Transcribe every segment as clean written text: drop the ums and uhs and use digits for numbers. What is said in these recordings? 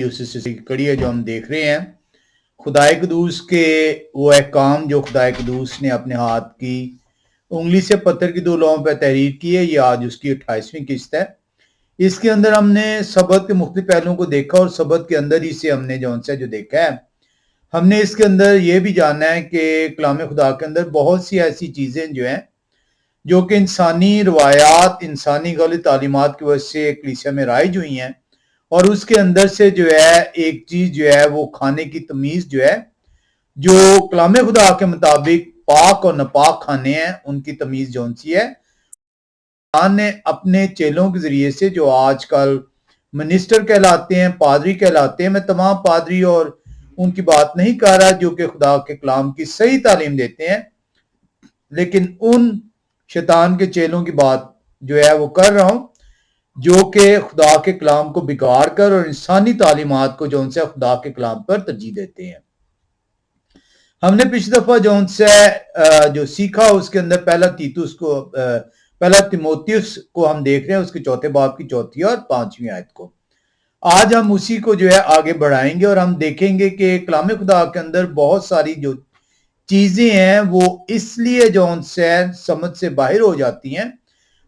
की कड़ी है जो हम देख रहे हैं। खुदाए कदूस के वो अहकाम जो खुदाए कदूस ने अपने हाथ की उंगली से पत्थर की 2 लौहों पर तहरीर की है, ये आज उसकी 28वीं किस्त है। इसके अंदर हमने सबत के मुख्तलिफ पहलुओं को देखा और सबत के अंदर ही से हमने जो देखा है, हमने इसके अंदर ये भी जाना है कि कलाम खुदा के अंदर बहुत सी ऐसी चीज़ें जो हैं जो कि इंसानी रवायात, इंसानी गलत तालीमात की वजह से कलीसिया में राइज हुई हैं, और उसके अंदर से जो है एक चीज जो है वो खाने की तमीज जो है, जो कलाम खुदा के मुताबिक पाक और नापाक खाने हैं उनकी तमीज जौन सी है, ने अपने चेलों के जरिए से जो आजकल मिनिस्टर कहलाते हैं, पादरी कहलाते हैं, मैं तमाम पादरी और उनकी बात नहीं कर रहा जो कि खुदा के कलाम की सही तालीम देते हैं, लेकिन उन शैतान के चेलों की बात जो है वो कर रहा हूं जो कि खुदा के कलाम को बिगाड़ कर और इंसानी तालीमात को जो उनसे खुदा के कलाम पर तरजीह देते हैं। हमने पिछली दफा जो सीखा उसके अंदर पहला तिमोथियुस को हम देख रहे हैं, उसके 4 बाब की 4 और 5वीं आयत को। आज हम उसी को जो है आगे बढ़ाएंगे और हम देखेंगे कि कलाम खुदा के अंदर बहुत सारी जो चीजें हैं वो इसलिए जो उनसे समझ से बाहर हो जाती हैं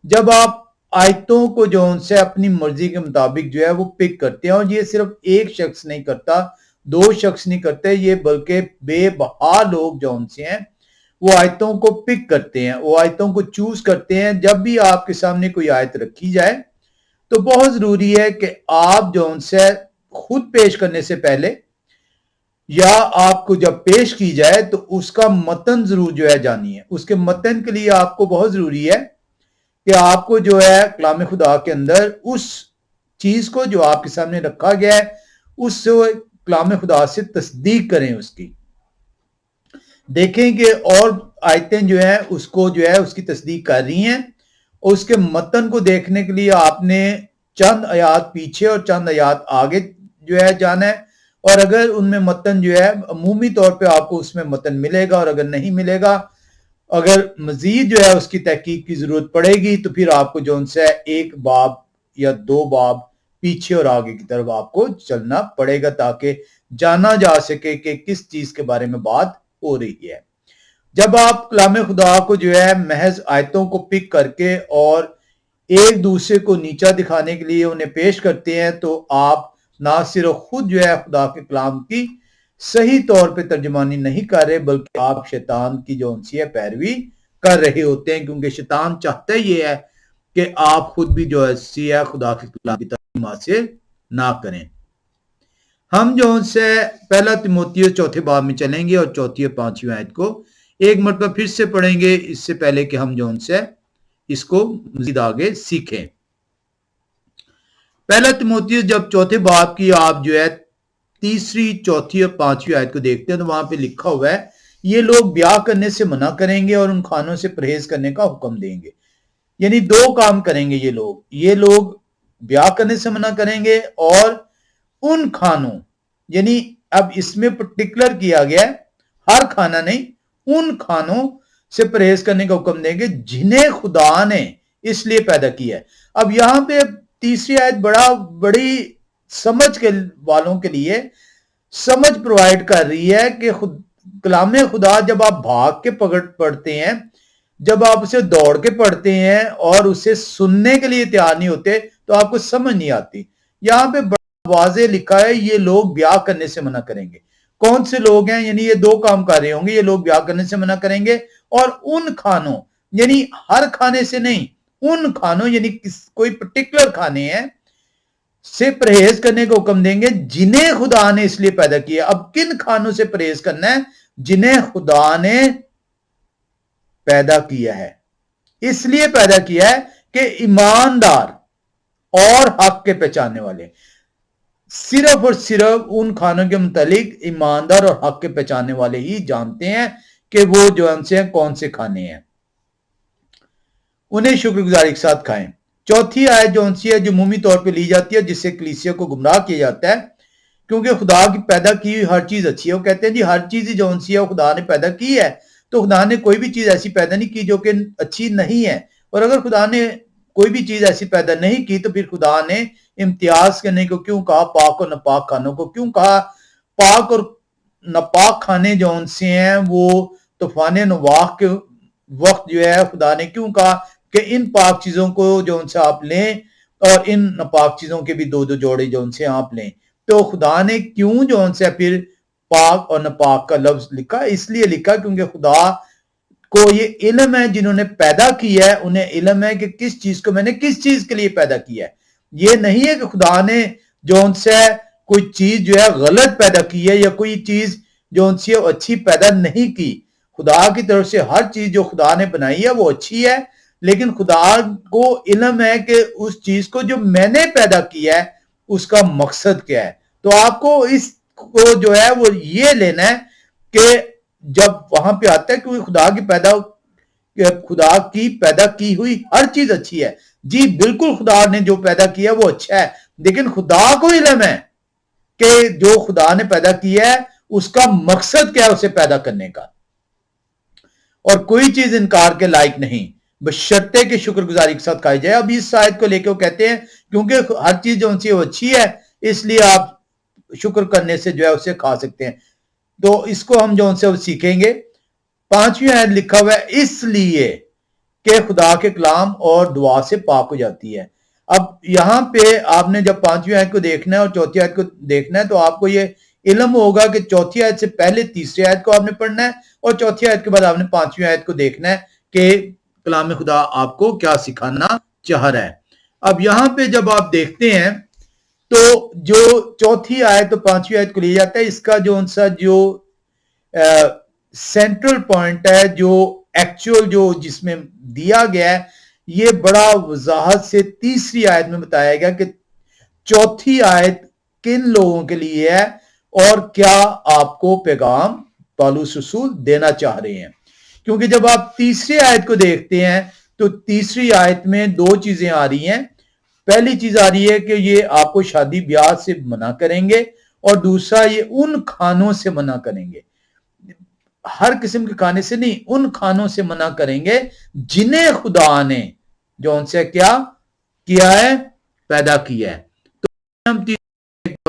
जब आप आयतों को जो उनसे अपनी मर्जी के मुताबिक जो है वो पिक करते हैं। और ये सिर्फ एक शख्स नहीं करता, 2 शख्स नहीं करते, ये बल्कि बेबहा लोग जो उनसे हैं वो आयतों को पिक करते हैं, वो आयतों को चूज करते हैं। जब भी आपके सामने कोई आयत रखी जाए तो बहुत जरूरी है कि आप जो उनसे खुद पेश करने से पहले या आपको जब पेश की जाए तो उसका मतन जरूर जो है जानिए। उसके मतन के लिए आपको बहुत जरूरी है कि आपको जो है कलाम खुदा के अंदर उस चीज को जो आपके सामने रखा गया है उस कलाम खुदा से तस्दीक करें, उसकी देखें कि और आयतें जो है उसको जो है उसकी तस्दीक कर रही हैं। और उसके मतन को देखने के लिए आपने चंद आयात पीछे और चंद आयात आगे जो है जाना है, और अगर उनमें मतन जो है अमूमी तौर पे आपको उसमें मतन मिलेगा, और अगर नहीं मिलेगा, अगर मजीद जो है उसकी तहकीक की जरूरत पड़ेगी तो फिर आपको जो उनसे 1 बाब या 2 बाब पीछे और आगे की तरफ आपको चलना पड़ेगा ताकि जाना जा सके कि किस चीज के बारे में बात हो रही है। जब आप कलाम खुदा को जो है महज आयतों को पिक करके और एक दूसरे को नीचा दिखाने के लिए उन्हें पेश करते हैं तो आप ना सिर्फ खुद जो है खुदा के कलाम की सही तौर पे तर्जुमानी नहीं कर रहे, बल्कि आप शैतान की जो उनसी है पैरवी कर रहे होते हैं, क्योंकि शैतान चाहता ये है कि आप खुद भी जो है खुदा के कलाम की तालीम हासिल ना करें। हम जो उनसे पहला तिमोथियुस 4 बाब में चलेंगे और 4 और 5वीं आयत को एक मरतबा फिर से पढ़ेंगे, इससे पहले कि हम जो उनसे इसको मजीद आगे सीखें। पहला तिमोथियुस जब 4 बाब की आप जो है 3, 4 और 5वीं आयत को देखते हैं तो वहां पे लिखा हुआ है ये लोग ब्याह करने से मना करेंगे और उन खानों से परहेज करने का हुक्म देंगे। यानी 2 काम करेंगे ये लोग ब्याह करने से मना करेंगे और उन खानों, यानी अब इसमें पर्टिकुलर किया गया है, हर खाना नहीं, उन खानों से परहेज करने का हुक्म देंगे जिन्हें खुदा ने इसलिए पैदा किया है। अब यहां पे तीसरी आयत बड़ी समझ के वालों के लिए समझ प्रोवाइड कर रही है कि कलाम खुदा जब आप भाग के पढ़ते हैं, जब आप उसे दौड़ के पढ़ते हैं और उसे सुनने के लिए तैयार नहीं होते तो आपको समझ नहीं आती। यहां पे वाज़े लिखा है ये लोग ब्याह करने से मना करेंगे। कौन से लोग हैं? यानी ये 2 काम कर रहे होंगे, ये लोग ब्याह करने से मना करेंगे और उन खानों, यानी हर खाने से नहीं, उन खानों यानी कोई पर्टिकुलर खाने हैं से परहेज करने का हुक्म देंगे जिन्हें खुदा ने इसलिए पैदा किया। अब किन खानों से परहेज करना है? जिन्हें खुदा ने पैदा किया है। इसलिए पैदा किया है कि ईमानदार और हक के पहचानने वाले, सिर्फ और सिर्फ उन खानों के मुतालिक ईमानदार और हक के पहचानने वाले ही जानते हैं कि वो जो उनसे हैं कौन से खाने हैं, उन्हें शुक्रगुजारी के साथ खाएं। 4 आयत जो उनसी है जो अमूमी तौर पे ली जाती है, जिससे कलीसिया को गुमराह किया जाता है, क्योंकि खुदा की पैदा की हुई हर चीज अच्छी है। वो कहते हैं जी हर चीज जो उनसी है खुदा ने पैदा की है, तो खुदा ने कोई भी चीज ऐसी पैदा नहीं की जो कि अच्छी नहीं है। और अगर खुदा ने कोई भी चीज ऐसी पैदा नहीं की तो फिर खुदा ने इम्तियाज करने को क्यों कहा, पाक और नापाक खानों को क्यों कहा, पाक और नापाक खाने जो उनसे हैं वो तूफान नवाह के वक्त जो है खुदा ने क्यों कहा कि इन पाक चीजों को जो उनसे आप लें और इन नापाक चीजों के भी दो दो जोड़े जो उनसे आप लें। तो खुदा ने क्यों जो उनसे फिर पाक और नापाक का लफ्ज लिखा, इसलिए लिखा क्योंकि खुदा को ये इल्म है, जिन्होंने पैदा किया है उन्हें इल्म है कि किस चीज को मैंने किस चीज के लिए पैदा किया है। ये नहीं है कि खुदा ने जो उनसे कोई चीज जो है गलत पैदा की है या कोई चीज जो उनसे अच्छी पैदा नहीं की। खुदा की तरफ से हर चीज जो खुदा ने बनाई है वो अच्छी है, लेकिन खुदा को इल्म है कि उस चीज को जो मैंने पैदा किया है उसका मकसद क्या है। तो आपको इसको जो है वो ये लेना है कि जब वहां पे आता है कि खुदा की पैदा की हुई हर चीज अच्छी है। जी बिल्कुल, खुदा ने जो पैदा किया वो अच्छा है, लेकिन खुदा को इल्म है कि जो खुदा ने पैदा किया है उसका मकसद क्या है उसे पैदा करने का, और कोई चीज इनकार के लायक नहीं बशर्ते कि शुक्रगुजारी के साथ खाई जाए। अब इस आयत को लेकर कहते हैं क्योंकि हर चीज जो उनसे वो अच्छी है इसलिए आप शुक्र करने से जो है उसे खा सकते हैं। तो इसको हम जो उनसे सीखेंगे। 5वीं आयत लिखा हुआ है इसलिए कि खुदा के कलाम और दुआ से पाक हो जाती है। अब यहां पे आपने जब 5वीं आयत को देखना है और 4थी आयत को देखना है तो आपको ये इल्म होगा कि 4थी आयत से पहले 3री आयत को आपने पढ़ना है और 4थी आयत के बाद आपने 5वीं आयत को देखना है कि कलाम खुदा आपको क्या सिखाना चाह रहा है। अब यहां पे जब आप देखते हैं तो जो 4थी आयत और 5वीं आयत को लिया जाता है, इसका जो उनसा जो सेंट्रल पॉइंट है, जो एक्चुअल जो जिसमें दिया गया है, ये बड़ा वजाहत से 3री आयत में बताया गया कि 4थी आयत किन लोगों के लिए है और क्या आपको पैगाम पौलुस रसूल देना चाह रहे हैं। क्योंकि जब आप 3री आयत को देखते हैं तो 3री आयत में 2 चीजें आ रही हैं। पहली चीज आ रही है कि ये आपको शादी ब्याह से मना करेंगे और दूसरा ये उन खानों से मना करेंगे, हर किस्म के खाने से नहीं, उन खानों से मना करेंगे जिन्हें खुदा ने जो उनसे क्या किया है, पैदा किया है। तो हम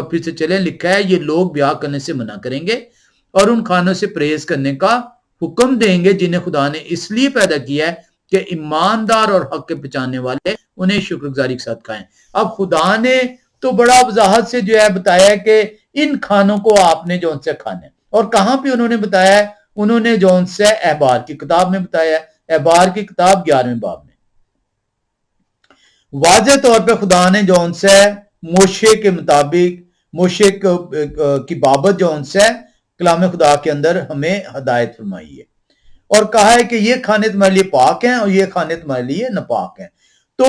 फिर से चले, लिखा है ये लोग ब्याह करने से मना करेंगे और उन खानों से परहेज करने का हुक्म देंगे जिन्हें खुदा ने इसलिए पैदा किया है कि ईमानदार और हक के पहचानने वाले उन्हें शुक्रगुजारी के साथ खाएं। अब खुदा ने तो बड़ा वजाहत से जो है बताया कि इन खानों को आपने जो उनसे खाने, और कहां पे उन्होंने बताया है, उन्होंने जो उनसे अहबार की किताब में बताया है, अहबार की किताब 11वें बाब में वाज़ेह तौर पे खुदा ने जो उनसे मोशे के मुताबिक, मोशे की बाबत जो उनसे कलाम खुदा के अंदर हमें हदायत फरमाई है और कहा है कि ये खाने तुम्हारे लिए पाक हैं और ये खाने तुम्हारे लिए नापाक हैं। तो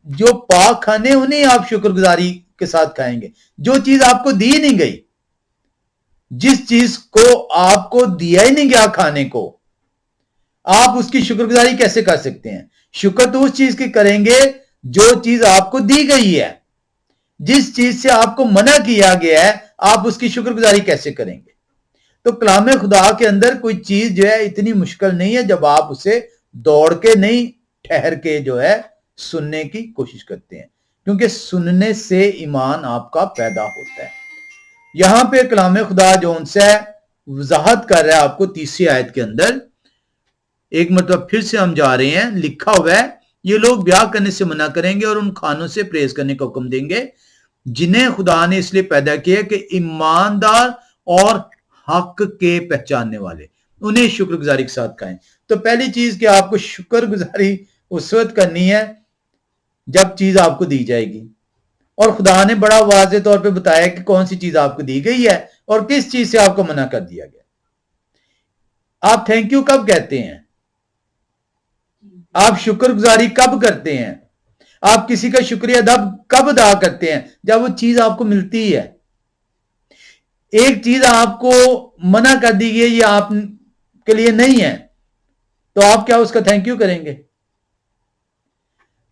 जो पाक खाने उन्हें आप शुक्रगुजारी के साथ खाएंगे। जो चीज आपको दी नहीं गई, जिस चीज को आपको दिया ही नहीं गया खाने को, आप उसकी शुक्रगुजारी कैसे कर सकते हैं? शुक्र तो उस चीज की करेंगे जो चीज आपको दी गई है। जिस चीज से आपको मना किया गया है आप उसकी शुक्रगुजारी कैसे करेंगे? तो कलाम खुदा के अंदर कोई चीज जो है इतनी मुश्किल नहीं है जब आप उसे दौड़ के नहीं, ठहर के जो है सुनने की कोशिश करते हैं, क्योंकि सुनने से ईमान आपका पैदा होता है। यहां पे कलाम खुदा जो उनसे वजाहत कर रहा है आपको 3री आयत के अंदर, एक मतलब फिर से हम जा रहे हैं, लिखा हुआ है ये लोग ब्याह करने से मना करेंगे और उन खानों से परहेज करने का हुक्म देंगे जिन्हें खुदा ने इसलिए पैदा किया कि ईमानदार और हक के पहचानने वाले उन्हें शुक्रगुजारी के साथ खाएं। तो पहली चीज कि आपको शुक्रगुजारी उस वक्त करनी है जब चीज आपको दी जाएगी, और खुदा ने बड़ा वाज़ेह तौर पे बताया कि कौन सी चीज आपको दी गई है और किस चीज से आपको मना कर दिया गया। आप थैंक यू कब कहते हैं? आप शुक्रगुजारी कब करते हैं? आप किसी का शुक्रिया कब अदा करते हैं? जब वो चीज आपको मिलती है। एक चीज आपको मना कर दी गई, ये आपके लिए नहीं है, तो आप क्या उसका थैंक यू करेंगे?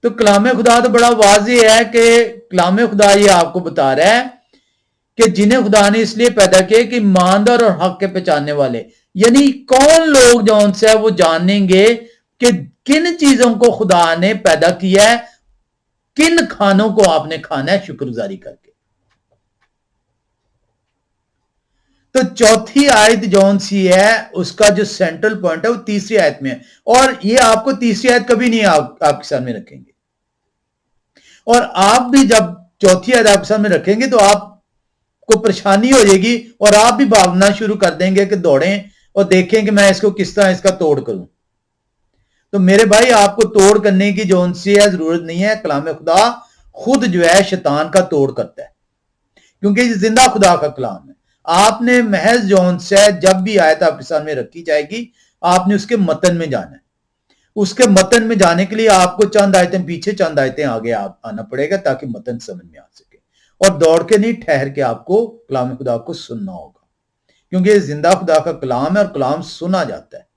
तो कलाम खुदा तो बड़ा वाज़ेह है कि कलाम खुदा ये आपको बता रहा है कि जिन्हें खुदा ने इसलिए पैदा किया कि ईमानदार और हक के पहचानने वाले, यानी कौन लोग जो उनसे वो जानेंगे कि किन चीजों को खुदा ने पैदा किया है किन खानों को आपने खाना है शुक्रगुजारी करके। तो चौथी आयत जौन सी है उसका जो सेंट्रल पॉइंट है वो तीसरी आयत में है, और ये आपको तीसरी आयत कभी नहीं आपके सामने रखेंगे, और आप भी जब चौथी आयत आपके सामने रखेंगे तो आपको परेशानी हो जाएगी और आप भी भागना शुरू कर देंगे कि दौड़ें और देखें कि मैं इसको किस तरह इसका तोड़ करूं। तो मेरे भाई आपको तोड़ करने की जो सी है जरूरत नहीं है। कलाम खुदा खुद जो है शैतान का तोड़ करता है, क्योंकि ये जिंदा खुदा का कलाम है। आपने महज जौन से जब भी आयत आपके सामने रखी जाएगी आपने उसके मतन में जाना है। उसके मतन में जाने के लिए आपको चंद आयतें पीछे चंद आयतें आगे आना पड़ेगा ताकि मतन समझ में आ सके, और दौड़ के नहीं ठहर के आपको कलाम खुदा को सुनना होगा, क्योंकि ये जिंदा खुदा का कलाम है और कलाम सुना जाता है।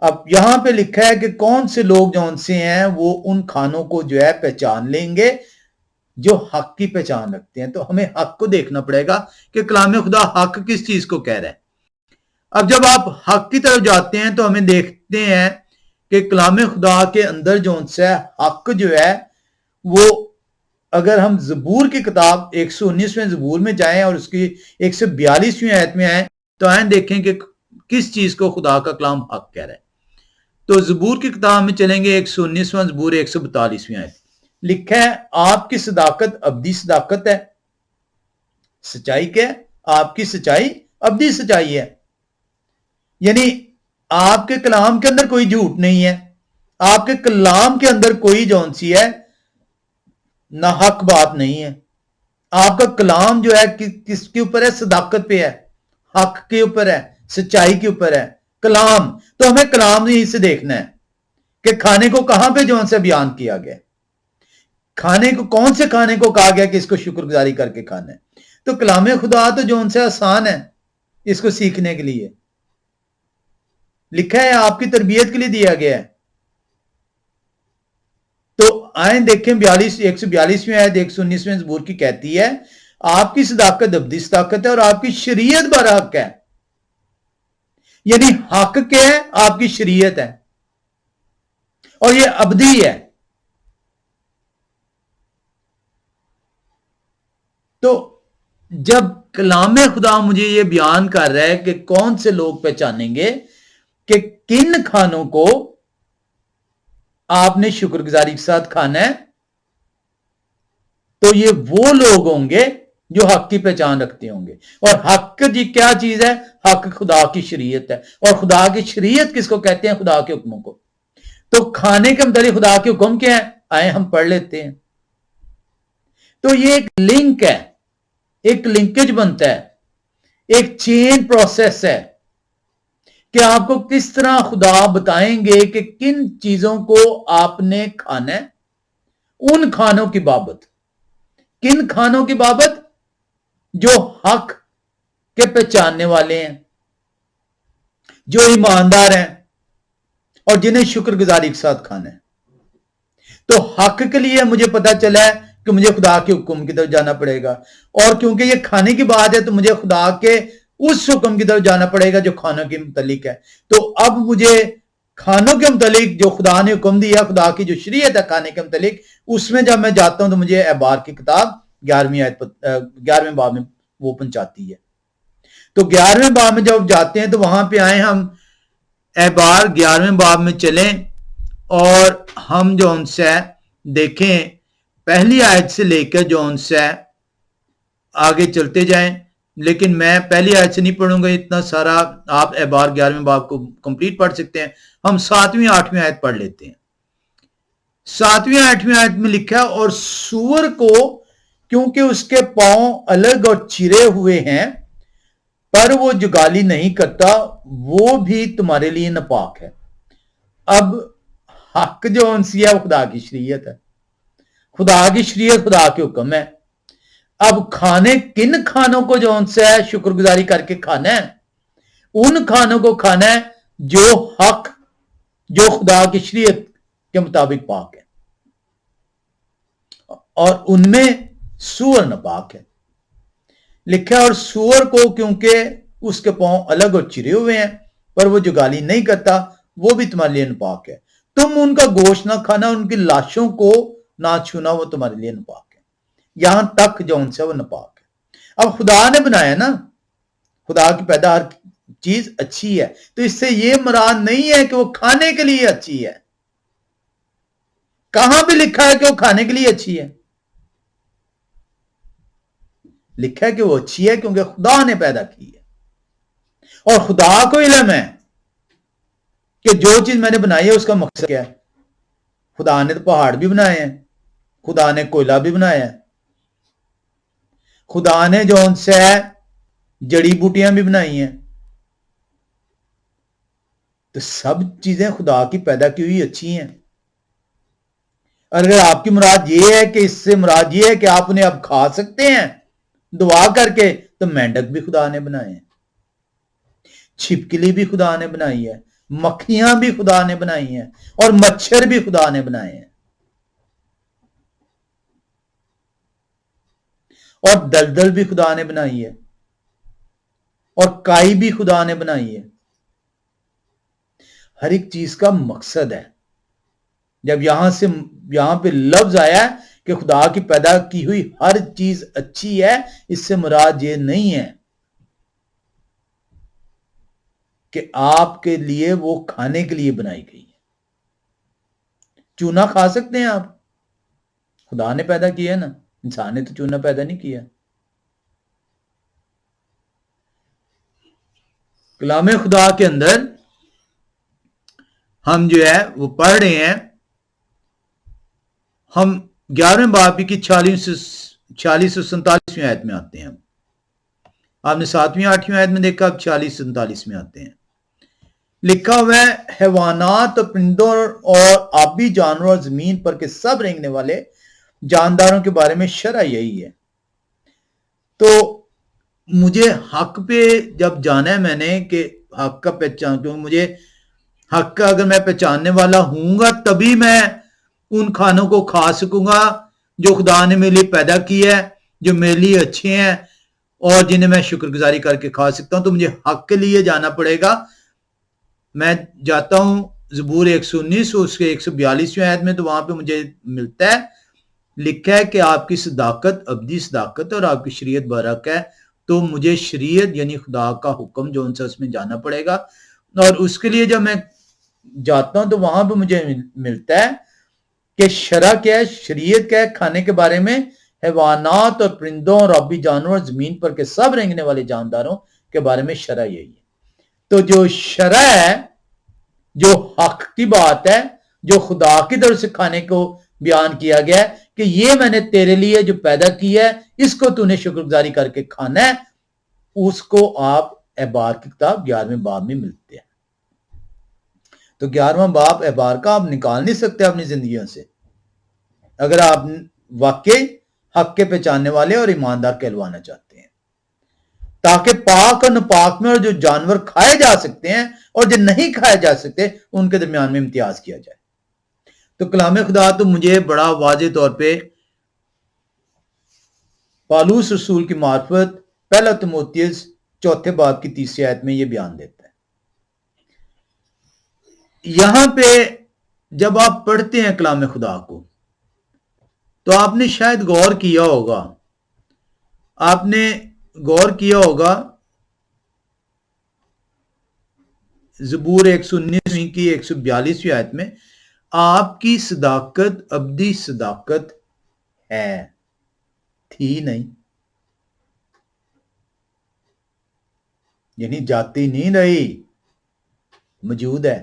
अब यहां पे लिखा है कि कौन से लोग जौन से हैं वो उन खानों को जो है पहचान लेंगे जो हक की पहचान रखते हैं। तो हमें हक को देखना पड़ेगा कि कलाम खुदा हक किस चीज को कह रहा है। अब जब आप हक की तरफ जाते हैं तो हमें देखते हैं कि कलाम खुदा के अंदर जौन सा हक जो है वो, अगर हम ज़बूर की किताब 119वें ज़बूर में जाएं और उसकी 142वीं आयत में आए तो आए देखें कि किस चीज को खुदा का कलाम हक कह रहा है। तो ज़बूर की किताब में चलेंगे 119वां ज़बूर 142वीं आयत, लिखा है आपकी सदाकत अब्दी सदाकत है। सच्चाई क्या है? आपकी सच्चाई अब्दी सच्चाई है, यानी आपके कलाम के अंदर कोई झूठ नहीं है, आपके कलाम के अंदर कोई जौन सी है ना हक बात नहीं है। आपका कलाम जो है किसके ऊपर है? सदाकत पे है, हक के ऊपर है, सच्चाई के ऊपर है कलाम। तो हमें कलाम ही से देखना है कि खाने को कहां पे जौन से बयान किया गया, खाने को कौन से खाने को कहा गया कि इसको शुक्रगुजारी करके खाना है। तो कलाम खुदा तो जौन से आसान है इसको सीखने के लिए, लिखा है आपकी तरबियत के लिए दिया गया है। तो आए देखें 142वीं आयत 119वें ज़बूर की कहती है आपकी सदाकत अब्दी सदाकत है और आपकी शरीयत बर हक है, यानी हक क्या है? आपकी शरीयत है और ये अब्दी है। तो जब कलाम खुदा मुझे ये बयान कर रहा है कि कौन से लोग पहचानेंगे कि किन खानों को आपने शुक्रगुजारी के साथ खाना है, तो ये वो लोग होंगे जो हक की पहचान रखते होंगे। और हक जी क्या चीज है? हक खुदा की शरीयत है। और खुदा की शरीयत किसको कहते हैं? खुदा के हुक्मों को। तो खाने के मतलब खुदा के हुक्म क्या है? आए हम पढ़ लेते हैं। तो ये एक लिंक है, एक लिंकेज बनता है, एक चेन प्रोसेस है कि आपको किस तरह खुदा बताएंगे कि किन चीजों को आपने खाना है। उन खानों की बाबत, किन खानों की बाबत? जो हक के पहचानने वाले हैं, जो ईमानदार हैं और जिन्हें शुक्रगुजारी के साथ खाना है। तो हक के लिए मुझे पता चला है कि मुझे खुदा के हुक्म की तरफ जाना पड़ेगा, और क्योंकि ये खाने की बात है तो मुझे खुदा के उस हुक्म की तरफ जाना पड़ेगा जो खानों के मुतलिक है। तो अब मुझे खानों के मुतलिक जो खुदा ने हुक्म दिया, खुदा की जो शरीयत है खाने के मुतलिक, उसमें जब मैं जाता हूं तो मुझे एबार की किताब 11वें बाब में वो पहुंचाती है। तो 11वें बाब में जब जाते हैं तो वहां पे आए हम एबार 11वें बाब में चलें और हम जो उनसे देखें पहली आयत से लेकर जो उनसे आगे चलते जाएं। लेकिन मैं पहली आयत से नहीं पढ़ूंगा इतना सारा, आप एबार 11वें बाब को कंप्लीट पढ़ सकते हैं। हम 7वीं 8वीं आयत पढ़ लेते हैं। 7वीं 8वीं आयत में लिखा है और सूअर को क्योंकि उसके पांव अलग और चिरे हुए हैं पर वो जुगाली नहीं करता, वो भी तुम्हारे लिए नापाक है। अब हक जो उनसी है वो खुदा की शरीयत है, खुदा की शरीयत खुदा के हुक्म है। अब खाने किन खानों को जो उनसे है शुक्रगुजारी करके खाना है? उन खानों को खाना है जो हक, जो खुदा की शरीयत के मुताबिक पाक है, और उनमें सूअर नापाक है। लिखा और सूअर को क्योंकि उसके पांव अलग और चिरे हुए हैं पर वो जुगाली नहीं करता, वो भी तुम्हारे लिए नापाक है। तुम उनका गोश्त ना खाना, उनकी लाशों को نہ چھونا وہ تمہارے لیے ناپاک ہے، یہاں تک جو ان سے وہ ناپاک ہے۔ اب خدا نے بنایا نا، خدا کی پیدا ہر چیز اچھی ہے، تو اس سے یہ مراد نہیں ہے کہ وہ کھانے کے لیے اچھی ہے۔ کہاں بھی لکھا ہے کہ وہ کھانے کے لیے اچھی ہے؟ لکھا ہے کہ وہ اچھی ہے کیونکہ خدا نے پیدا کی ہے، اور خدا کو علم ہے کہ جو چیز میں نے بنائی ہے اس کا مقصد کیا ہے۔ خدا نے تو پہاڑ بھی بنائے ہیں، خدا نے کوئلہ بھی بنایا ہے، خدا نے جو ان سے جڑی بوٹیاں بھی بنائی ہیں، تو سب چیزیں خدا کی پیدا کی ہوئی اچھی ہیں۔ اگر آپ کی مراد یہ ہے کہ اس سے مراد یہ ہے کہ آپ انہیں اب کھا سکتے ہیں دعا کر کے، تو مینڈک بھی خدا نے بنائے ہیں، چھپکلی بھی خدا نے بنائی ہے، مکھیاں بھی خدا نے بنائی ہیں، اور مچھر بھی خدا نے بنائے ہیں، اور دلدل بھی خدا نے بنائی ہے، اور کائی بھی خدا نے بنائی ہے۔ ہر ایک چیز کا مقصد ہے۔ جب یہاں پہ لفظ آیا کہ خدا کی پیدا کی ہوئی ہر چیز اچھی ہے، اس سے مراد یہ نہیں ہے کہ آپ کے لیے وہ کھانے کے لیے بنائی گئی ہے۔ چونا کھا سکتے ہیں آپ، خدا نے پیدا کیا ہے نا، انسان نے تو چونا پیدا نہیں کیا۔ کلام خدا کے اندر ہم جو ہے وہ پڑھ رہے ہیں، ہم 11ویں باب کی 46 اور 47ویں آیت میں آتے ہیں۔ آپ نے 7ویں 8ویں آیت میں دیکھا، اب 46 47 میں آتے ہیں۔ لکھا ہوا ہے، حیوانات اور پرندوں اور آبی جانوروں اور زمین پر کے سب رینگنے والے جانداروں کے بارے میں شرع یہی ہے۔ تو مجھے حق پہ جب جانا ہے میں نے کہ حق کا پہچان، کیونکہ مجھے حق کا اگر میں پہچاننے والا ہوں گا تبھی میں ان کھانوں کو کھا سکوں گا جو خدا نے میرے لیے پیدا کی ہے، جو میرے لیے اچھے ہیں اور جنہیں میں شکر گزاری کر کے کھا سکتا ہوں۔ تو مجھے حق کے لیے جانا پڑے گا۔ میں جاتا ہوں زبور 119 اس کے 142ویں آیت میں، تو وہاں پہ مجھے ملتا ہے، لکھا ہے کہ آپ کی صداقت ابدی صداقت اور آپ کی شریعت برحق ہے۔ تو مجھے شریعت یعنی خدا کا حکم جو ان سے اس میں جانا پڑے گا، اور اس کے لیے جب میں جاتا ہوں تو وہاں پہ مجھے ملتا ہے کہ شرع کیا ہے، شریعت کیا ہے کھانے کے بارے میں۔ حیوانات اور پرندوں اور آبی جانوروں اور زمین پر کے سب رینگنے والے جانداروں کے بارے میں شرع یہی ہے۔ تو جو شرع ہے، جو حق کی بات ہے، جو خدا کی طرف سے کھانے کو بیان کیا گیا ہے کہ یہ میں نے تیرے لیے جو پیدا کی ہے، اس کو تو نے شکر گزاری کر کے کھانا ہے، اس کو آپ احبار کی کتاب 11ویں باب میں ملتے ہیں۔ تو 11واں باب احبار کا آپ نکال نہیں سکتے اپنی زندگیوں سے، اگر آپ واقعی حق کے پہچاننے والے اور ایماندار کہلوانا چاہتے ہیں، تاکہ پاک اور ناپاک میں اور جو جانور کھائے جا سکتے ہیں اور جو نہیں کھائے جا سکتے ان کے درمیان میں امتیاز کیا جائے۔ تو کلام خدا تو مجھے بڑا واضح طور پہ پالوس رسول کی معرفت پہلا تیموتھیوس 4 باب کی 3 آیت میں یہ بیان دیتا ہے۔ یہاں پہ جب آپ پڑھتے ہیں کلام خدا کو تو آپ نے شاید غور کیا ہوگا، آپ نے غور کیا ہوگا زبور 119 کی 142ویں آیت میں، آپ کی صداقت ابدی صداقت ہے، تھی نہیں، یعنی جاتی نہیں رہی، موجود ہے۔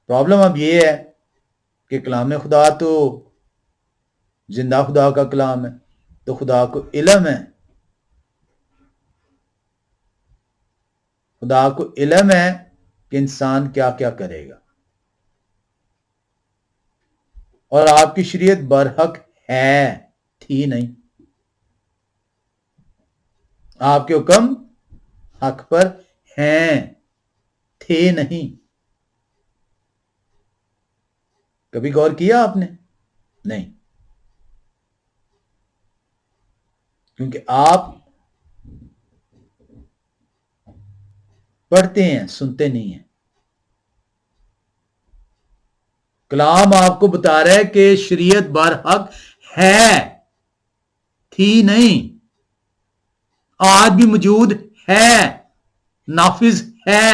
پرابلم اب یہ ہے کہ کلام خدا تو زندہ خدا کا کلام ہے، تو خدا کو علم ہے، خدا کو علم ہے کہ انسان کیا کیا کرے گا، اور آپ کی شریعت برحق ہے، تھی نہیں۔ آپ کے حکم حق پر ہیں، تھے نہیں۔ کبھی غور کیا آپ نے؟ نہیں، کیونکہ آپ پڑھتے ہیں، سنتے نہیں ہیں۔ کلام آپ کو بتا رہا ہے کہ شریعت برحق ہے، تھی نہیں، آج بھی موجود ہے، نافذ ہے۔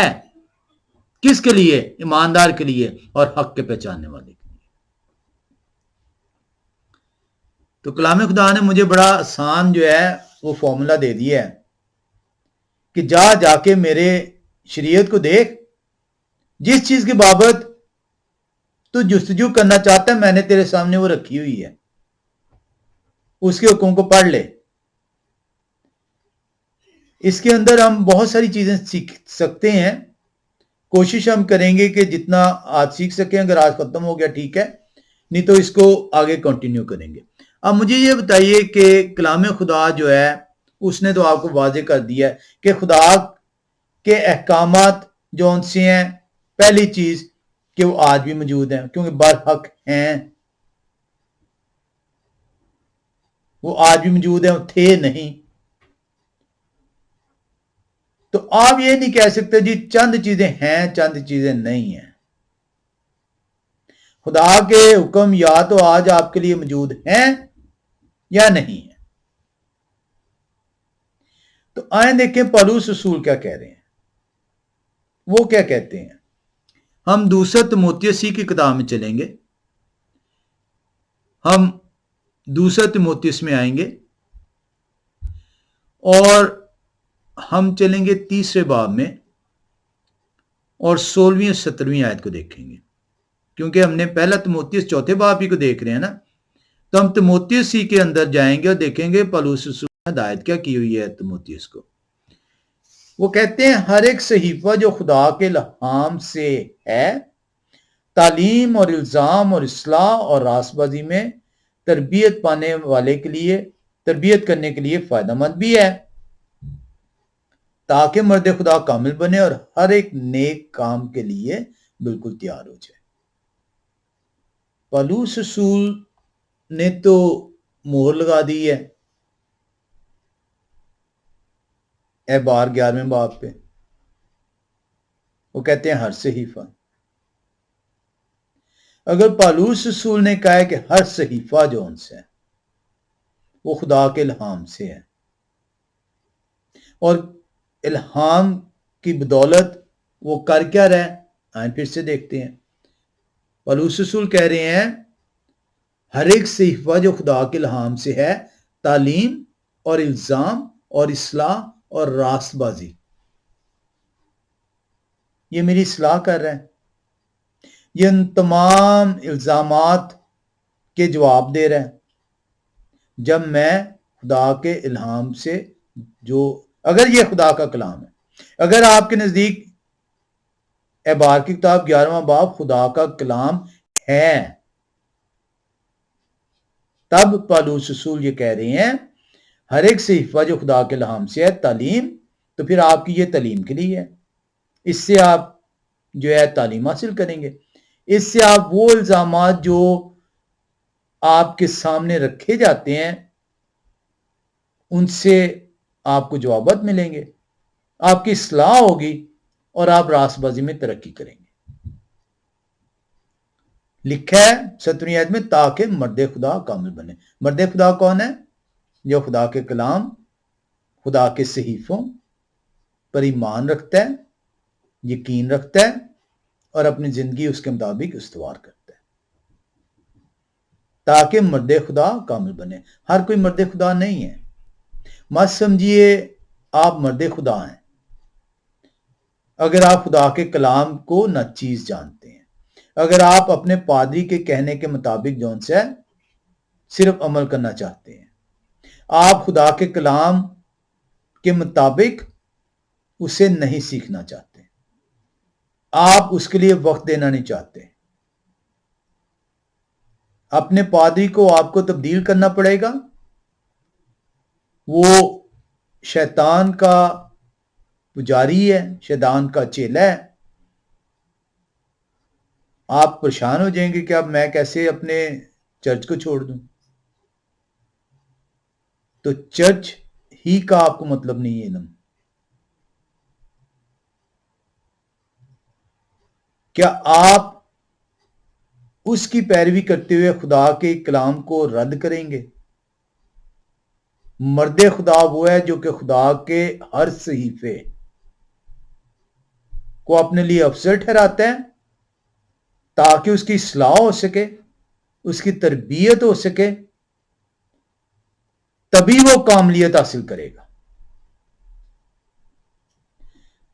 کس کے لیے؟ ایماندار کے لیے اور حق کے پہچاننے والے کے لیے۔ تو کلام خدا نے مجھے بڑا آسان جو ہے وہ فارمولا دے دیا ہے کہ جا کے میرے شریعت کو دیکھ، جس چیز کی بابت تو جستجو کرنا چاہتا ہے میں نے تیرے سامنے وہ رکھی ہوئی ہے، اس کے حکم کو پڑھ لے۔ اس کے اندر ہم بہت ساری چیزیں سیکھ سکتے ہیں، کوشش ہم کریں گے کہ جتنا آج سیکھ سکیں۔ اگر آج ختم ہو گیا ٹھیک ہے، نہیں تو اس کو آگے کنٹینیو کریں گے۔ اب مجھے یہ بتائیے کہ کلام خدا جو ہے اس نے تو آپ کو واضح کر دیا ہے کہ خدا کے احکامات جو ان سے ہیں، پہلی چیز کہ وہ آج بھی موجود ہیں کیونکہ برحق ہیں، وہ آج بھی موجود ہیں، وہ تھے نہیں۔ تو آپ یہ نہیں کہہ سکتے جی چند چیزیں ہیں چند چیزیں نہیں ہیں۔ خدا کے حکم یا تو آج آپ کے لیے موجود ہیں یا نہیں ہیں۔ تو آئیں دیکھیں پولس رسول کیا کہہ رہے ہیں۔ وہ کیا کہتے ہیں؟ ہم دوسرا تیموتھیوس کی کتاب میں چلیں گے، ہم دوسرا تیموتھیوس میں آئیں گے اور ہم چلیں گے تیسرے باب میں اور 16ویں اور 17ویں آیت کو دیکھیں گے، کیونکہ ہم نے پہلا تیموتھیوس چوتھے باب ہی کو دیکھ رہے ہیں نا، تو ہم تیموتھیوس ہی کے اندر جائیں گے اور دیکھیں گے پولس رسول نے ہدایت کیا کی ہوئی ہے تیموتھیوس کو۔ وہ کہتے ہیں ہر ایک صحیفہ جو خدا کے الہام سے ہے، تعلیم اور الزام اور اصلاح اور راست بازی میں تربیت پانے والے کے لیے، تربیت کرنے کے لیے فائدہ مند بھی ہے، تاکہ مرد خدا کامل بنے اور ہر ایک نیک کام کے لیے بالکل تیار ہو جائے۔ پولس رسول نے تو مہر لگا دی ہے اعبار 11ویں باب پہ، وہ کہتے ہیں ہر صحیفہ۔ اگر پولس رسول نے کہا ہے کہ ہر صحیفہ جو ان سے ہے وہ خدا کے الہام سے ہے، اور الہام کی بدولت وہ کر کیا رہے، آئیں پھر سے دیکھتے ہیں۔ پولس رسول کہہ رہے ہیں ہر ایک صحیفہ جو خدا کے الہام سے ہے، تعلیم اور الزام اور اصلاح اور راست بازی، یہ میری اصلاح کر رہے ہیں، یہ ان تمام الزامات کے جواب دے رہے ہیں جب میں خدا کے الہام سے، جو اگر یہ خدا کا کلام ہے، اگر آپ کے نزدیک اعبار کی کتاب 11واں باب خدا کا کلام ہے، تب پولس رسول یہ کہہ رہے ہیں ہر ایک صحیفہ جو خدا کے الہام سے ہے، تعلیم، تو پھر آپ کی یہ تعلیم کے لیے ہے، اس سے آپ جو ہے تعلیم حاصل کریں گے، اس سے آپ وہ الزامات جو آپ کے سامنے رکھے جاتے ہیں ان سے آپ کو جوابات ملیں گے، آپ کی اصلاح ہوگی اور آپ راست بازی میں ترقی کریں گے۔ لکھا ہے 17ویں آیت میں تاکہ مرد خدا کامل بنے۔ مرد خدا کون ہے؟ جو خدا کے کلام، خدا کے صحیفوں پر ایمان رکھتا ہے، یقین رکھتا ہے اور اپنی زندگی اس کے مطابق استوار کرتا ہے، تاکہ مرد خدا کامل بنے۔ ہر کوئی مرد خدا نہیں ہے، مت سمجھیے آپ مرد خدا ہیں اگر آپ خدا کے کلام کو ناچیز جانتے ہیں، اگر آپ اپنے پادری کے کہنے کے مطابق جون سے صرف عمل کرنا چاہتے ہیں، آپ خدا کے کلام کے مطابق اسے نہیں سیکھنا چاہتے، آپ اس کے لیے وقت دینا نہیں چاہتے، اپنے پادری کو آپ کو تبدیل کرنا پڑے گا، وہ شیطان کا پجاری ہے، شیطان کا چیلا ہے، آپ پریشان ہو جائیں گے کہ اب میں کیسے اپنے چرچ کو چھوڑ دوں۔ تو چرچ ہی کا آپ کو مطلب نہیں ہے علم، کیا آپ اس کی پیروی کرتے ہوئے خدا کے کلام کو رد کریں گے۔ مرد خدا وہ ہے جو کہ خدا کے ہر صحیفے کو اپنے لیے افسر ٹھہراتا ہے تاکہ اس کی اصلاح ہو سکے، اس کی تربیت ہو سکے، تبھی وہ کاملیت حاصل کرے گا۔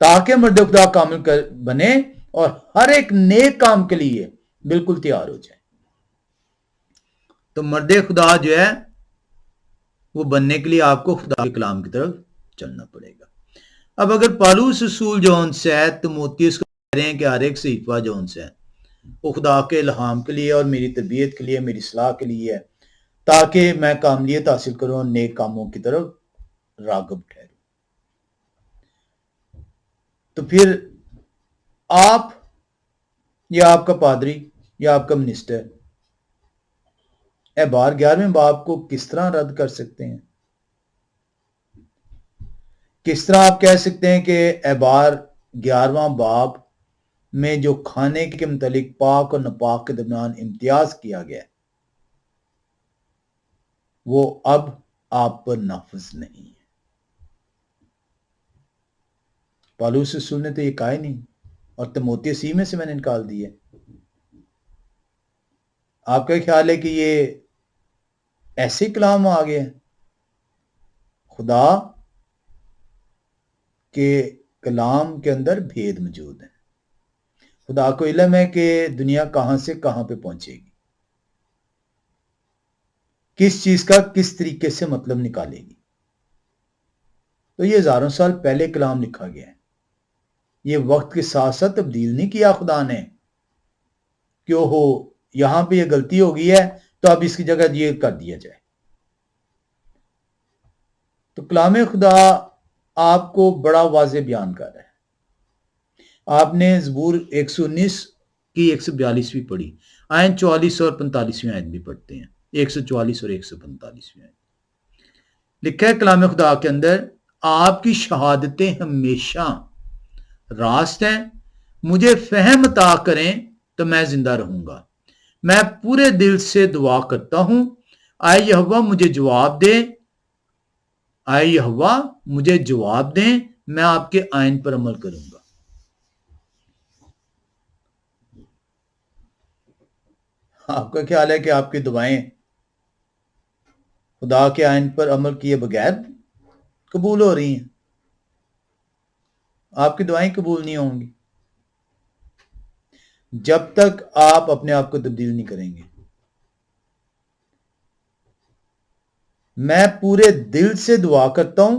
تاکہ مرد خدا کامل بنے اور ہر ایک نیک کام کے لیے بالکل تیار ہو جائے۔ تو مرد خدا جو ہے وہ بننے کے لیے آپ کو خدا کے کلام کی طرف چلنا پڑے گا۔ اب اگر پالوس رسول جو ان سے ہے تیموتھیوس کو کہہ رہے ہیں کہ ہر ایک صحیفہ جو ان سے ہے وہ خدا کے الہام کے لیے اور میری تربیت کے لیے، میری اصلاح کے لیے ہے تاکہ میں کاملیت حاصل کروں، نیک کاموں کی طرف راغب ٹھہروں۔ تو پھر آپ یا آپ کا پادری یا آپ کا منسٹر اعبار 11ویں باب کو کس طرح رد کر سکتے ہیں؟ کس طرح آپ کہہ سکتے ہیں کہ اعبار 11واں باب میں جو کھانے کے متعلق پاک اور ناپاک کے درمیان امتیاز کیا گیا وہ اب آپ پر نافذ نہیں ہے؟ پالوس رسول نے تو یہ کہا ہی نہیں، اور تیموتھیوس میں سے میں نے نکال دی ہے۔ آپ کا خیال ہے کہ یہ ایسے کلام آ گئے ہیں؟ خدا کے کلام کے اندر بھید موجود ہے۔ خدا کو علم ہے کہ دنیا کہاں سے کہاں پہ پہنچے گی، کس چیز کا کس طریقے سے مطلب نکالے گی۔ تو یہ ہزاروں سال پہلے کلام لکھا گیا ہے، یہ وقت کے ساتھ ساتھ تبدیل نہیں کیا خدا نے کہ ہو یہاں پہ یہ غلطی ہو گئی ہے تو اب اس کی جگہ یہ کر دیا جائے۔ تو کلام خدا آپ کو بڑا واضح بیان کر رہا ہے۔ آپ نے زبور 119 کی 142ویں پڑھی، آیت 44 اور 45ویں آیت بھی پڑھتے ہیں، 144 اور 145ویں آیت۔ لکھا ہے کلام خدا کے اندر، آپ کی شہادتیں ہمیشہ راست ہیں، مجھے فہم عطا کریں تو میں زندہ رہوں گا، میں پورے دل سے دعا کرتا ہوں، آئے یہوہ مجھے جواب دے، آئے یہوہ مجھے جواب دیں، میں آپ کے آئین پر عمل کروں گا۔ آپ کا خیال ہے کہ آپ کی دعائیں خدا کے آئین پر عمل کیے بغیر قبول ہو رہی ہیں؟ آپ کی دعائیں قبول نہیں ہوں گی جب تک آپ اپنے آپ کو تبدیل نہیں کریں گے۔ میں پورے دل سے دعا کرتا ہوں،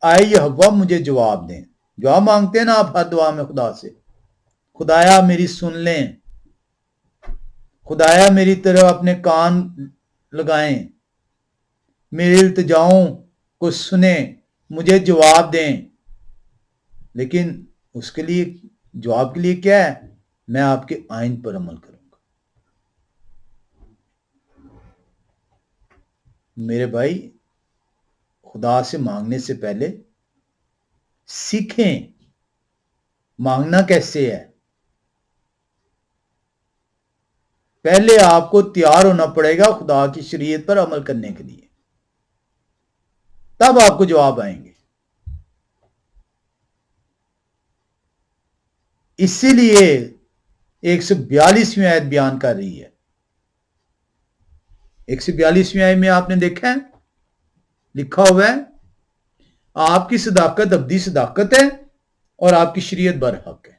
آئے یہوہ مجھے جواب دیں۔ جواب مانگتے ہیں نا آپ ہر دعا میں خدا سے، خدایا میری سن لیں، خدایا میری طرف اپنے کان لگائیں، میری التجاؤں کو سنیں، مجھے جواب دیں۔ لیکن اس کے لیے جواب کے لیے کیا ہے؟ میں آپ کے آئین پر عمل کروں گا۔ میرے بھائی، خدا سے مانگنے سے پہلے سیکھیں مانگنا کیسے ہے۔ پہلے آپ کو تیار ہونا پڑے گا خدا کی شریعت پر عمل کرنے کے لیے، تب آپ کو جواب آئیں گے۔ اسی لیے 142ویں آیت بیان کر رہی ہے۔ 142ویں آیت میں آپ نے دیکھا ہے لکھا ہوا ہے، آپ کی صداقت ابدی صداقت ہے اور آپ کی شریعت برحق ہے۔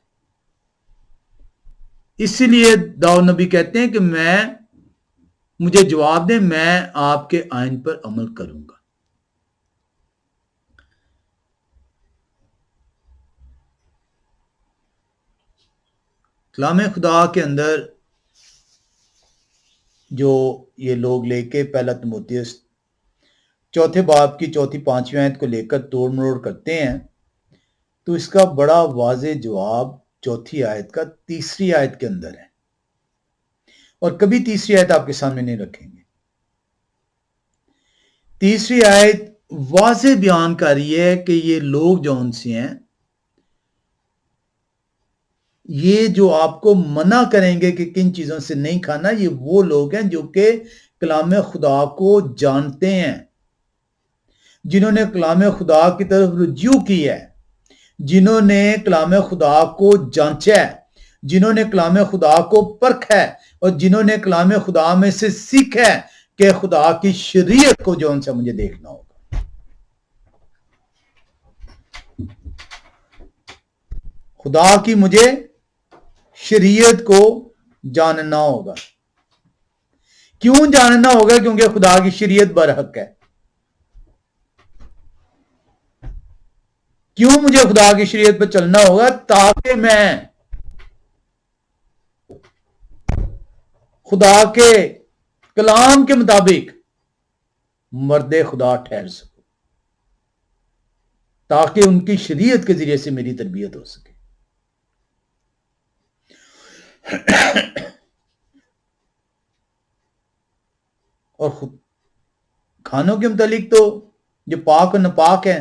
اسی لیے داؤد نبی کہتے ہیں کہ مجھے جواب دیں، میں آپ کے آئین پر عمل کروں گا۔ کلام خدا کے اندر جو یہ لوگ لے کے پہلا تیموتھیوس چوتھے باب کی چوتھی پانچویں آیت کو لے کر توڑ مروڑ کرتے ہیں، تو اس کا بڑا واضح جواب چوتھی آیت کا تیسری آیت کے اندر ہے، اور کبھی تیسری آیت آپ کے سامنے نہیں رکھیں گے۔ تیسری آیت واضح بیان کر رہی ہے کہ یہ لوگ جو ان سے ہیں یہ جو آپ کو منع کریں گے کہ کن چیزوں سے نہیں کھانا، یہ وہ لوگ ہیں جو کہ کلام خدا کو جانتے ہیں، جنہوں نے کلام خدا کی طرف رجوع کی ہے، جنہوں نے کلام خدا کو جانچا ہے، جنہوں نے کلام خدا کو پرکھا ہے، اور جنہوں نے کلام خدا میں سے سیکھا ہے کہ خدا کی شریعت کو جو ان سے مجھے دیکھنا ہوگا۔ خدا کی مجھے شریعت کو جاننا ہوگا۔ کیوں جاننا ہوگا؟ کیونکہ خدا کی شریعت برحق ہے۔ کیوں مجھے خدا کی شریعت پہ چلنا ہوگا؟ تاکہ میں خدا کے کلام کے مطابق مرد خدا ٹھہر سکوں، تاکہ ان کی شریعت کے ذریعے سے میری تربیت ہو سکے۔ اور کھانوں کے متعلق تو جو پاک و ناپاک ہیں،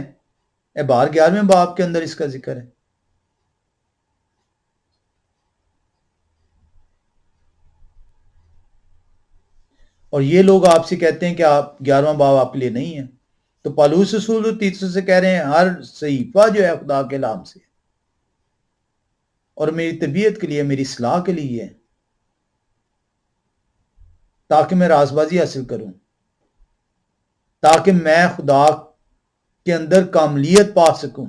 احبار 11ویں باب کے اندر اس کا ذکر ہے۔ اور یہ لوگ آپ سے کہتے ہیں کہ آپ 11واں باب آپ کے لیے نہیں ہے، تو پالوس رسول تو تیتوس سے کہہ رہے ہیں ہر صحیفہ جو ہے خدا کے کلام سے، اور میری طبیعت کے لیے، میری اصلاح کے لیے ہے، تاکہ میں راز بازی حاصل کروں، تاکہ میں خدا کے اندر کاملیت پا سکوں،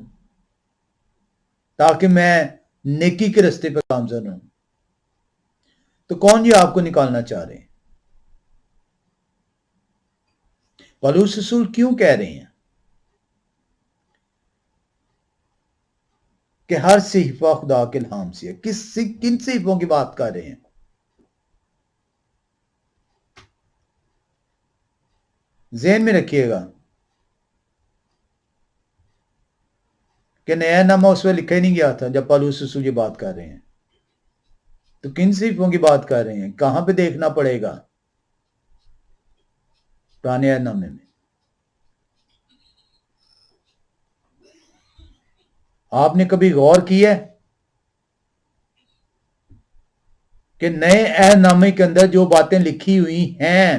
تاکہ میں نیکی کے رستے پہ گامزن ہوں۔ تو کون یہ آپ کو نکالنا چاہ رہے ہیں؟ پالوس رسول کیوں کہہ رہے ہیں کہ ہر صحیفہ خدا کے الہام سے ہے؟ کن صحیفوں کی بات کر رہے ہیں؟ ذہن میں رکھیے گا کہ نیا نامہ اس میں لکھا ہی نہیں گیا تھا جب پالوس رسول یہ بات کر رہے ہیں۔ تو کن صحیفوں کی بات کر رہے ہیں؟ کہاں پہ دیکھنا پڑے گا؟ پرانے عہد نامے میں۔ آپ نے کبھی غور کیا ہے کہ نئے عہد نامے کے اندر جو باتیں لکھی ہوئی ہیں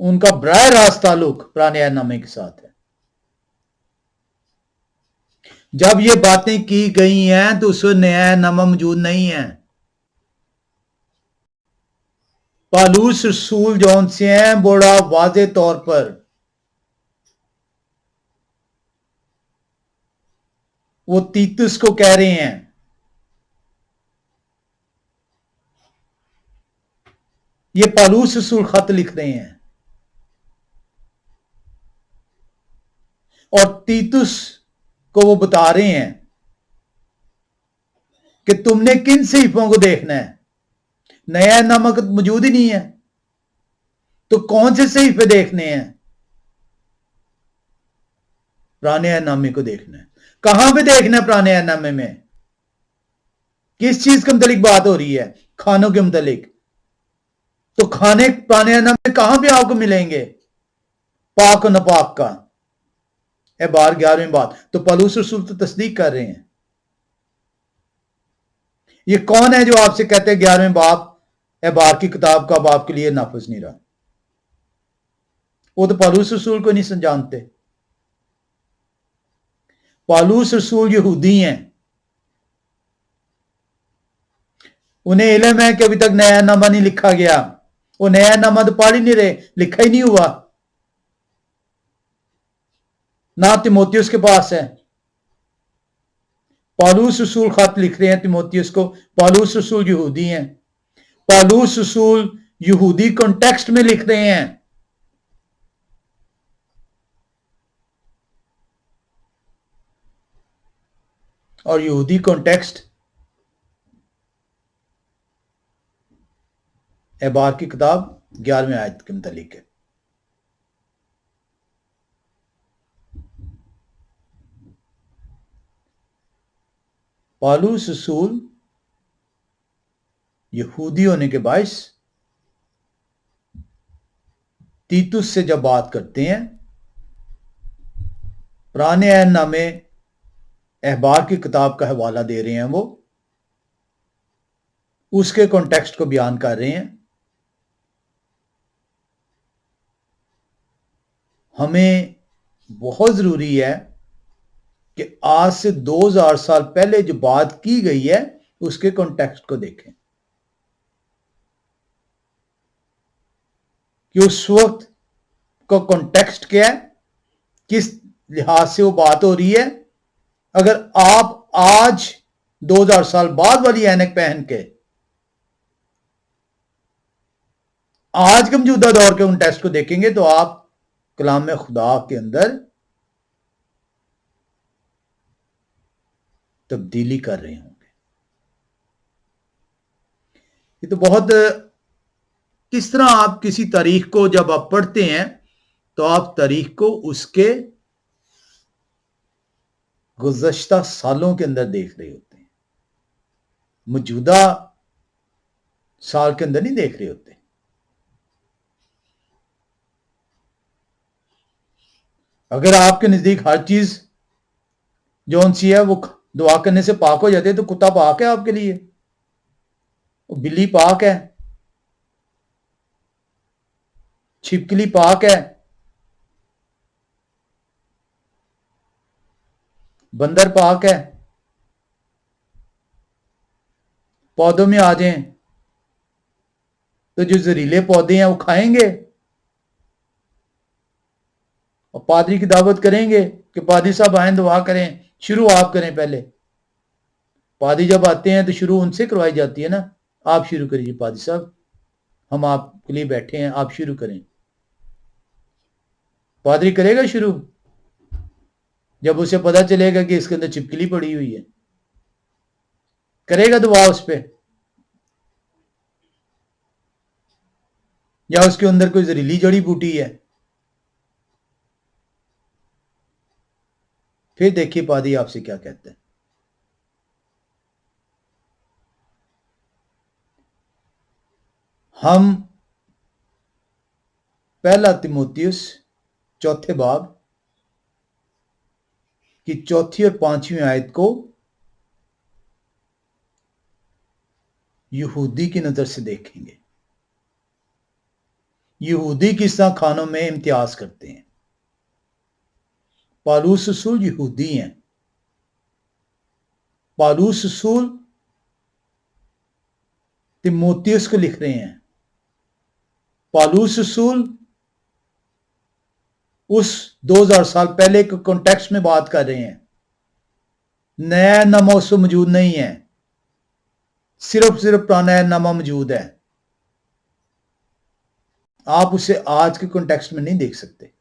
ان کا براہ راست تعلق پرانے عہد نامے کے ساتھ ہے؟ جب یہ باتیں کی گئی ہیں تو اس میں نیا عہد نامہ موجود نہیں ہے۔ پالوس رسول جون سے ہیں بڑا واضح طور پر وہ تیتس کو کہہ رہے ہیں، یہ پالوس رسول خط لکھ رہے ہیں، اور تیتس کو وہ بتا رہے ہیں کہ تم نے کن صحیفوں کو دیکھنا ہے۔ نیا عہد نامہ موجود ہی نہیں ہے، تو کون سے صحیفے دیکھنے ہیں؟ پرانے عہد نامے کو دیکھنا ہے۔ کہاں پہ دیکھنا ہے پرانے عہد نامے میں؟ کس چیز کے متعلق بات ہو رہی ہے؟ کھانوں کے متعلق۔ تو کھانے پرانے عہد نامے میں کہاں پہ آپ کو ملیں گے؟ پاک و ناپاک کا احبار 11ویں بات۔ تو پالوس رسول تو تصدیق کر رہے ہیں۔ یہ کون ہے جو آپ سے کہتے ہیں 11ویں باب احبار کی کتاب کا اب آپ کے لیے نافذ نہیں رہا؟ وہ تو پالوس رسول کو نہیں جانتے۔ پالوس رسول یہودی ہیں، انہیں علم ہے کہ ابھی تک نیا نامہ نہیں لکھا گیا، وہ نیا نامہ تو پڑھ ہی نہیں رہے، لکھا ہی نہیں ہوا، نہ تیموتھیوس کے پاس ہے۔ پالوس رسول خط لکھ رہے ہیں تیموتھیوس کو۔ پالوس رسول یہودی ہیں، پالوس رسول یہودی کانٹیکسٹ میں لکھ رہے ہیں، اور یہودی کانٹیکسٹ احبار کی کتاب 11ویں آیت کے متعلق ہے۔ پالوس رسول یہودی ہونے کے باعث تیتس سے جب بات کرتے ہیں پرانے عہد نامے अहबार की किताब का हवाला दे रहे हैं, वो उसके कॉन्टेक्स्ट को बयान कर रहे हैं। हमें बहुत ज़रूरी है कि आज से 2000 साल पहले जो बात की गई है उसके कॉन्टेक्स्ट को देखें कि उस वक्त का कॉन्टेक्स्ट क्या है, किस लिहाज से वो बात हो रही है। अगर आप आज 2000 साल बाद वाली ऐनक पहन के आज के मौजूदा दौर के कॉन्टेक्स्ट को देखेंगे तो आप कलाम खुदा के अंदर तब्दीली कर रहे होंगे। ये तो बहुत, किस तरह आप किसी तारीख को जब आप पढ़ते हैं तो आप तारीख को उसके गुज़श्ता सालों के अंदर देख रहे होते हैं, मौजूदा साल के अंदर नहीं देख रहे होते। अगर आपके नजदीक हर चीज जौन सी है वो दुआ करने से पाक हो जाती है तो कुत्ता पाक है आपके लिए, वो बिल्ली पाक है, छिपकली पाक है, बंदर पाक है। पौधों में आ जाएं तो जो जहरीले पौधे हैं वो खाएंगे और पादरी की दावत करेंगे कि पादरी साहब आए दुआ करें, शुरू आप करें। पहले पादरी जब आते हैं तो शुरू उनसे करवाई जाती है ना, आप शुरू करिए पादरी साहब, हम आपके लिए बैठे हैं, आप शुरू करें। पादरी करेगा शुरू जब उसे पता चलेगा कि इसके अंदर छिपकली पड़ी हुई है, करेगा दुआ उस पर, या उसके अंदर कोई जहरीली जड़ी बूटी है। फिर देखिए पादरी आपसे क्या कहते हैं। हम पहला तिमोथियुस चौथे बाब की चौथी और पांचवी आयत को यहूदी की नजर से देखेंगे। यहूदी किस तरह खानों में इम्तियाज करते हैं। पालूस रसूल यहूदी हैं। पालूस रसूल तिमोथियुस को लिख रहे हैं। पालूस रसूल उस 2000 साल पहले के कॉन्टेक्स्ट में बात कर रहे हैं। नया नामा उसमें मौजूद नहीं है, सिर्फ पुराना नामा मौजूद है। आप उसे आज के कॉन्टेक्स्ट में नहीं देख सकते।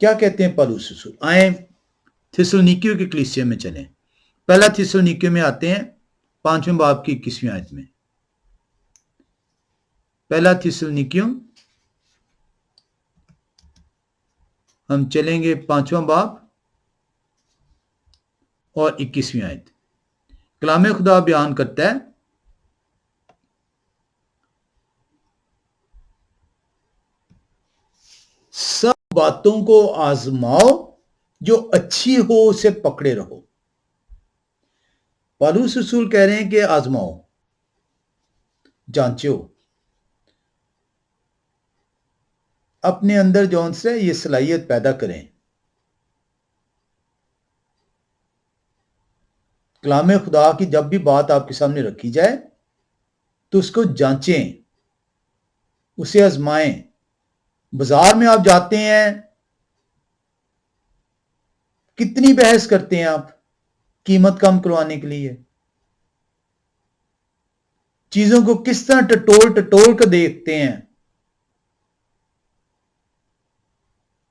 क्या कहते हैं पौलुस रसूल? आए थिस्सलुनीकियों के कलीसिया में चलें। पहला थिस्सलुनीकियों में आते हैं 5वें बाब की 21वीं आयत में। पहला थिस्सलुनीकियों, हम चलेंगे 5वां बाब और 21वीं आयत। कलाम खुदा बयान करता है, सब बातों को आजमाओ, जो अच्छी हो उसे पकड़े रहो। पौलुस रसूल कह रहे हैं कि आजमाओ, जांचो, अपने अंदर जौन से ये सलाहियत पैदा करें। कलाम खुदा की जब भी बात आपके सामने रखी जाए तो उसको जांचें, उसे आजमाएं। बाजार में आप जाते हैं, कितनी बहस करते हैं आप कीमत कम करवाने के लिए, चीजों को किस तरह टटोल टटोल कर देखते हैं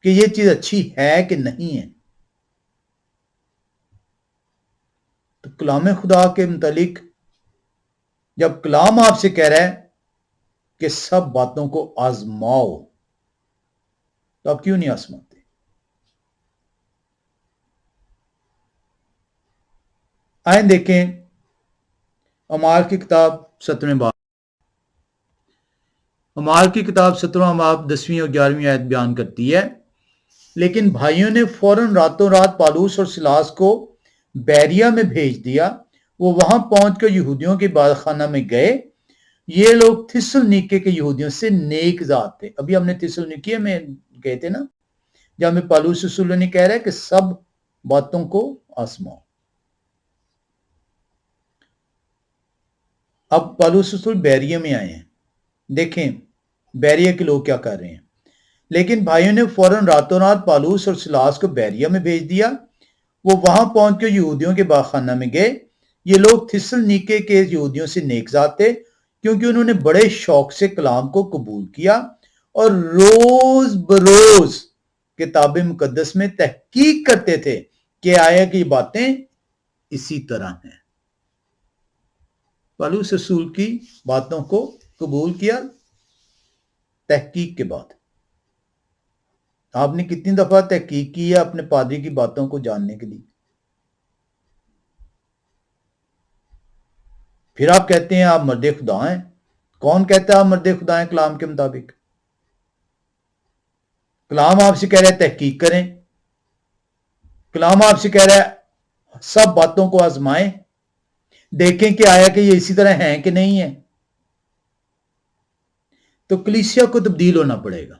कि ये चीज अच्छी है कि नहीं है। तो कलाम खुदा के मुतालिक जब कलाम आपसे कह रहा है कि सब बातों को आजमाओ, तो आप क्यों नहीं आजमाते? आए देखें अमाल की किताब 17वें बाब। अमाल की किताब 17वां बाब 10वीं और 11वीं आयत बयान करती है लेकिन भाइयों ने फौरन रातों रात पालूस और सिलास को बैरिया में भेज दिया। वो वहां पहुंचकर यहूदियों के इबादतखाना में गए। ये लोग थिस्सलुनीके के यहूदियों से नेक जात थे। अभी हमने थिस्सलुनीके में गए थे ना, जहां में पालूस रसूल ने कह रहा है कि सब बातों को आजमाओ। अब पालूस रसूल बैरिया में आए हैं। देखें बैरिया के लोग क्या कर रहे हैं। लेकिन भाइयों ने फौरन रातों रात पालूस और सिलास को बैरिया में भेज दिया। वो वहां पहुंचकर यहूदियों के बाखाना में गए। ये लोग थिस्सलुनीके के यहूदियों से नेकजात थे, क्योंकि उन्होंने बड़े शौक से कलाम को कबूल किया और रोज बरोज किताब मुकद्दस में तहकीक करते थे कि आया कि बातें इसी तरह हैं। पालूस रसूल की बातों को कबूल किया तहकीक के बाद। आपने कितनी दफा तहकीक की है अपने पादरी की बातों को जानने के लिए? फिर आप कहते हैं आप मर्द खुदा हैं। कौन कहता है आप मर्द खुदा हैं कलाम के मुताबिक? कलाम आपसे कह रहा है तहकीक करें। कलाम आपसे कह रहा है सब बातों को आजमाएं, देखें कि आया कि ये इसी तरह हैं कि नहीं है। तो कलीसिया को तब्दील होना पड़ेगा।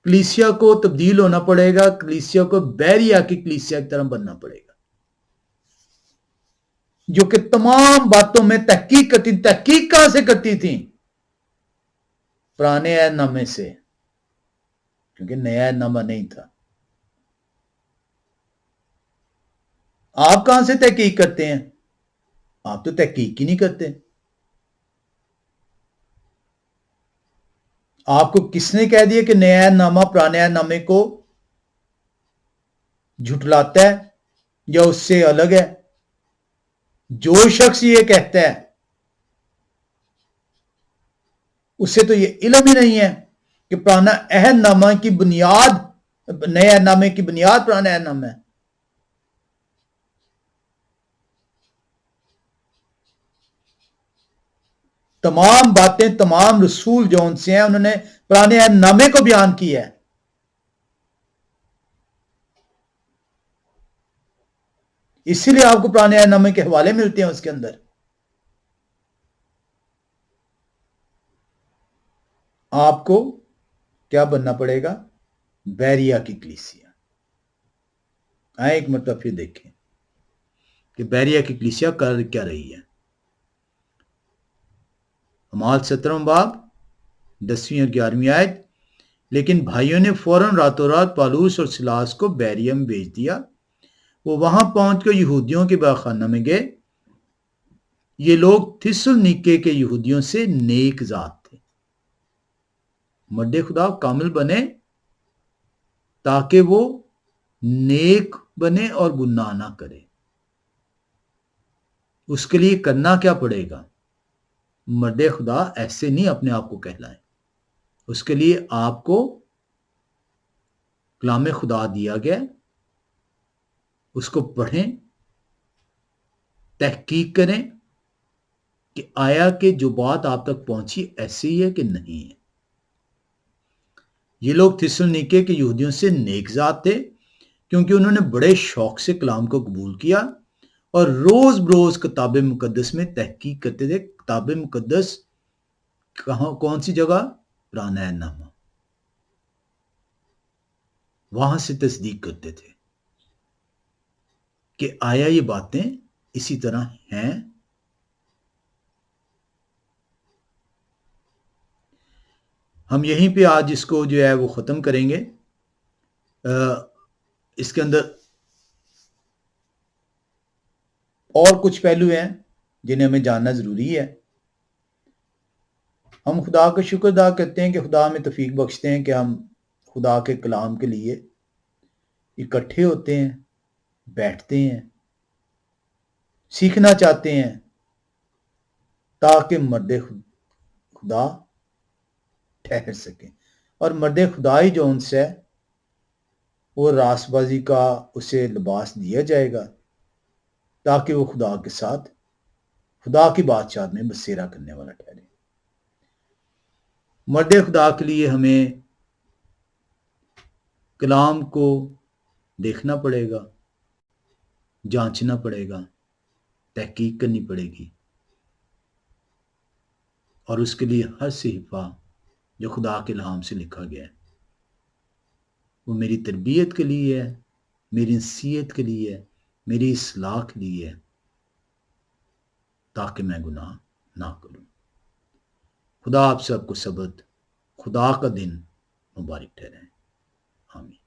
कलीसिया को तब्दील होना पड़ेगा। कलीसिया को बैरिया की कलीसिया की तरह बनना पड़ेगा, जो कि तमाम बातों में तहकीक करती। तहकीक कहां से करती थी? पुराने ऐहदनामे से, क्योंकि नया ऐहदनामा नहीं था। आप कहां से तहकीक करते हैं? आप तो तहकीक ही नहीं करते। आपको किसने कह दिया कि नया ऐहदनामा पुराने ऐहदनामे को झुठलाता है या उससे अलग है? जो शख्स ये कहता है उससे तो ये इल्म ही नहीं है कि पुराना अहदनामा की बुनियाद नए अहदनामे की बुनियाद पुराना अहदनामा है। तमाम बातें तमाम रसूल जो उनसे हैं उन्होंने पुराने अहदनामे को बयान किया है। इसीलिए आपको पुराने अहदनामे के हवाले मिलते हैं उसके अंदर। आपको क्या बनना पड़ेगा? बैरिया की कलीसिया। आए एक मरतबा फिर देखें कि बैरिया की कलीसिया कर क्या रही है। अमाल 17 बाब 10वीं और 11वीं आयत। लेकिन भाइयों ने फौरन रातों रात पालूस और सिलास को बैरिया में भेज दिया। वो वहां पहुंचकर यहूदियों के बाखाना में गए। ये लोग थिस्सलुनीके के यहूदियों से नेक जात थे। मर्द खुदा कामिल बने ताकि वो नेक बने और गुनाह ना करे। उसके लिए करना क्या पड़ेगा? मर्द खुदा ऐसे नहीं अपने आप को कहलाए। उसके लिए आपको कलाम खुदा दिया गया, उसको पढ़ें, तहकीक करें कि आया कि जो बात आप तक पहुंची ऐसी है कि नहीं है। ये लोग थिस्सलुनीके के यहूदियों से नेक जात थे, क्योंकि उन्होंने बड़े शौक से कलाम को कबूल किया और रोज बरोज किताब मुकद्दस में तहकीक करते थे। किताब मुकद्दस कौन सी जगह? पुराना अहदनामा। वहां से तस्दीक करते थे कि आया ये बातें इसी तरह हैं। हम यहीं पे आज इसको जो है वो ख़त्म करेंगे। इसके अंदर और कुछ पहलू हैं जिन्हें हमें जानना ज़रूरी है। हम खुदा का शुक्र अदा करते हैं कि खुदा हमें तौफीक बख्शते हैं कि हम खुदा के कलाम के लिए इकट्ठे होते हैं, बैठते हैं, सीखना चाहते हैं, ताकि मर्द खुदा ठहर सकें। और मर्द खुदा ही जो उनसे है वो रासबाजी का उसे लिबास दिया जाएगा, ताकि वो खुदा के साथ खुदा की बादशाहत में बसेरा करने वाला ठहरे। मर्द खुदा के लिए हमें کلام کو دیکھنا پڑے گا، جانچنا پڑے گا، تحقیق کرنی پڑے گی، اور اس کے لیے ہر صحیفہ جو خدا کے الہام سے لکھا گیا ہے وہ میری تربیت کے لیے ہے، میری نصیحت کے لیے ہے، میری اصلاح کے لیے ہے، تاکہ میں گناہ نہ کروں۔ خدا آپ سب کو سبت، خدا کا دن مبارک ٹھہرائے۔ آمین۔